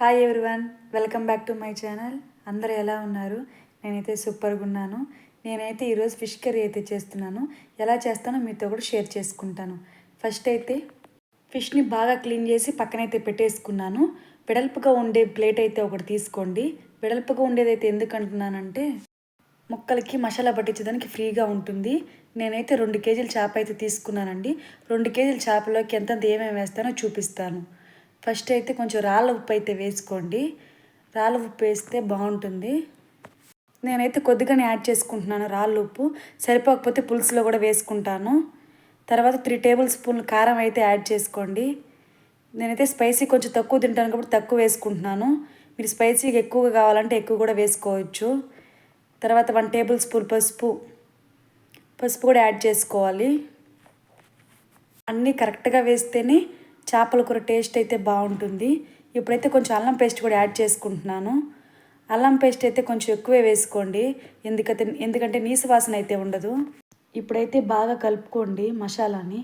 Hi everyone, welcome back to my channel. అందరూ ఎలా ఉన్నారు? నేనైతే సూపర్గా ఉన్నాను. నేనైతే ఈరోజు ఫిష్ కర్రీ అయితే చేస్తున్నాను. ఎలా చేస్తానో మీతో కూడా షేర్ చేసుకుంటాను. ఫస్ట్ అయితే ఫిష్ని బాగా క్లీన్ చేసి పక్కనైతే పెట్టేసుకున్నాను. వెడల్పుగా ఉండే ప్లేట్ అయితే ఒకటి తీసుకోండి. వెడల్పుగా ఉండేదైతే ఎందుకు అంటున్నానంటే ముక్కలకి మసాలా పట్టించడానికి ఫ్రీగా ఉంటుంది. నేనైతే 2 కేజీల చేప అయితే తీసుకున్నానండి. 2 కేజీల చేపలోకి ఎంతంత ఏమేమి వేస్తానో చూపిస్తాను. ఫస్ట్ అయితే కొంచెం రాళ్ళ ఉప్పు అయితే వేసుకోండి. రాళ్ళ ఉప్పు వేస్తే బాగుంటుంది. నేనైతే కొద్దిగానే యాడ్ చేసుకుంటున్నాను రాళ్ళ ఉప్పు. సరిపోకపోతే పులుసులో కూడా వేసుకుంటాను. తర్వాత 3 టేబుల్ స్పూన్లు కారం అయితే యాడ్ చేసుకోండి. నేనైతే స్పైసీ కొంచెం తక్కువ తింటాను కాబట్టి తక్కువ వేసుకుంటున్నాను. మీరు స్పైసీగా ఎక్కువగా కావాలంటే ఎక్కువ కూడా వేసుకోవచ్చు. తర్వాత 1 టేబుల్ స్పూన్ పసుపు కూడా యాడ్ చేసుకోవాలి. అన్నీ కరెక్ట్గా వేస్తేనే చేపల కూర టేస్ట్ అయితే బాగుంటుంది. ఇప్పుడైతే కొంచెం అల్లం పేస్ట్ కూడా యాడ్ చేసుకుంటున్నాను. అల్లం పేస్ట్ అయితే కొంచెం ఎక్కువే వేసుకోండి, ఎందుకంటే నీసు వాసన అయితే ఉండదు. ఇప్పుడైతే బాగా కలుపుకోండి మసాలాని.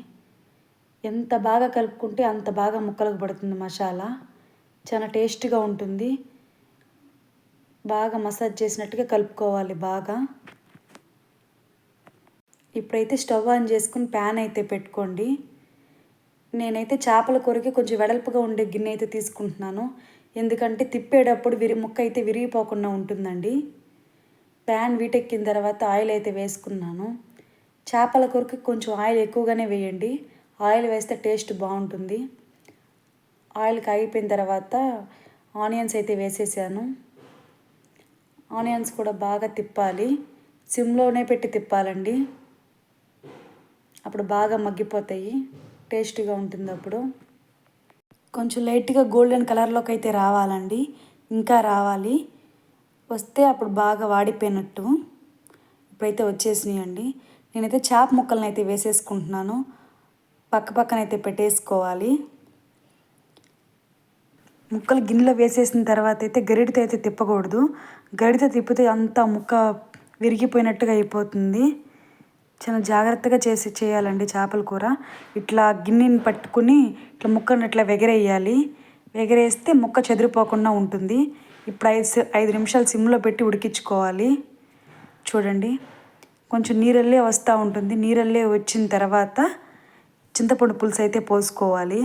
ఎంత బాగా కలుపుకుంటే అంత బాగా ముక్కలకు పడుతుంది మసాలా. చాలా టేస్ట్గా ఉంటుంది. బాగా మసాజ్ చేసినట్టుగా కలుపుకోవాలి బాగా. ఇప్పుడైతే స్టవ్ ఆన్ చేసుకుని ప్యాన్ అయితే పెట్టుకోండి. నేనైతే చేపల కూరకి కొంచెం వెడల్పుగా ఉండే గిన్నె అయితే తీసుకుంటున్నాను. ఎందుకంటే తిప్పేటప్పుడు ముక్క అయితే విరిగిపోకుండా ఉంటుందండి. ప్యాన్ వీటెక్కిన తర్వాత ఆయిల్ అయితే వేసుకున్నాను. చేపల కూరకి కొంచెం ఆయిల్ ఎక్కువగానే వేయండి. ఆయిల్ వేస్తే టేస్ట్ బాగుంటుంది. ఆయిల్ కాగిపోయిన తర్వాత ఆనియన్స్ అయితే వేసేసాను. ఆనియన్స్ కూడా బాగా తిప్పాలి. సిమ్లోనే పెట్టి తిప్పాలండి. అప్పుడు బాగా మగ్గిపోతాయి, టేస్టీగా ఉంటుంది. అప్పుడు కొంచెం లైట్గా గోల్డెన్ కలర్లోకి అయితే రావాలండి. ఇంకా రావాలి. వస్తే అప్పుడు బాగా వాడిపోయినట్టు. ఇప్పుడైతే వచ్చేసినాయండి. నేనైతే చేప ముక్కలను అయితే వేసేసుకుంటున్నాను. పక్కనైతే పెట్టేసుకోవాలి. ముక్కలు గిన్నెలో వేసేసిన తర్వాత అయితే గరిటతో అయితే తిప్పకూడదు. గరిటతో తిప్పితే అంతా ముక్క విరిగిపోయినట్టుగా అయిపోతుంది. చాలా జాగ్రత్తగా చేయాలండి చేపల కూర. ఇట్లా గిన్నెని పట్టుకుని ఇట్లా ముక్కను ఇట్లా ఎగరేయాలి. ఎగరేస్తే ముక్క చెదిరిపోకుండా ఉంటుంది. ఇప్పుడు 5 నిమిషాలు సిమ్లో పెట్టి ఉడికించుకోవాలి. చూడండి, కొంచెం నీరల్లే వస్తూ ఉంటుంది. నీరల్లే వచ్చిన తర్వాత చింతపండు పులుసు అయితే పోసుకోవాలి.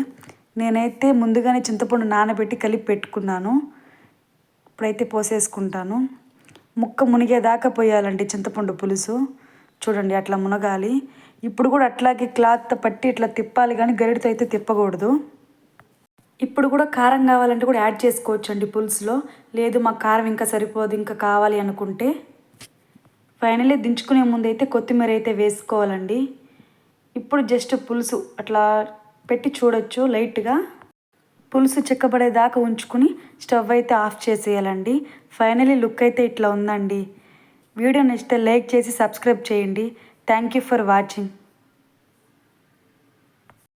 నేనైతే ముందుగానే చింతపండు నానబెట్టి కలిపి పెట్టుకున్నాను. ఇప్పుడైతే పోసేసుకుంటాను. ముక్క మునిగేదాకా పోయాలండి చింతపండు పులుసు. చూడండి, అట్లా మునగాలి. ఇప్పుడు కూడా అట్లాగే క్లాత్ పట్టి ఇట్లా తిప్పాలి, కానీ గరిటతో అయితే తిప్పకూడదు. ఇప్పుడు కూడా కారం కావాలంటే కూడా యాడ్ చేసుకోవచ్చు అండి పులుసులో. లేదు మాకు కారం ఇంకా సరిపోదు, ఇంకా కావాలి అనుకుంటే ఫైనల్లీ దించుకునే ముందు అయితే కొత్తిమీర అయితే వేసుకోవాలండి. ఇప్పుడు జస్ట్ పులుసు అట్లా పెట్టి చూడొచ్చు. లైట్గా పులుసు చిక్కబడేదాకా ఉంచుకుని స్టవ్ అయితే ఆఫ్ చేసేయాలండి. ఫైనల్లీ లుక్ అయితే ఇట్లా ఉందండి. వీడియో నచ్చితే లైక్ చేసి సబ్స్క్రైబ్ చేయండి. Thank you for watching.